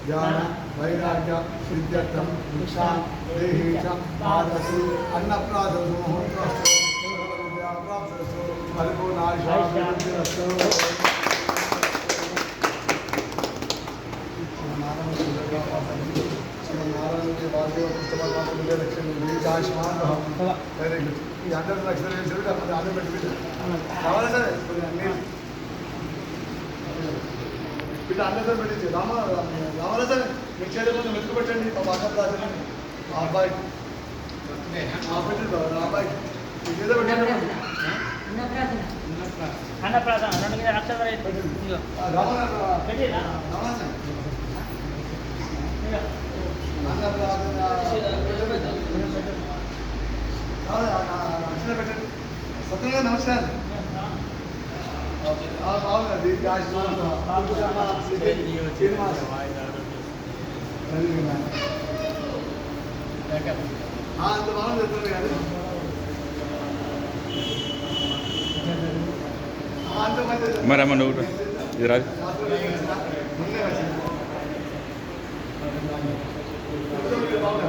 ధ్యాన వైరాగ్య సిద్ధ్యర్థం భిక్షా దేహీ చ పాదసు అన్నప్రాదసు ముహూర్తస్తు విద్యాప్రాప్తస్తు పరిపూర్ణాయుష్మాభివృద్ధిరస్తు. नारायण के बाद लक्ष्मी आयुष्मान वेरी गुड ఈ 100 లక్షలు చూడండి అప్పుడు ఆమె పెట్టి కావాలా సరే బిడ్డ అందరూ పెట్టించి రావాలా సరే మీ చేతులు మెతుకు పెట్టండి మా అన్నప్రాసన ఆ అబ్బాయి పెట్టండి అబ్బాయి ఏదో పెట్టండి అన్నప్రాసన 2 లక్షలు సత్యనారాయణ నమస్కారం బాగుందండి అంత బాగుంది చెప్తుంది కానీ అంత మంది మరి అమ్మ నువ్వు ఇది రాదు బాగుంది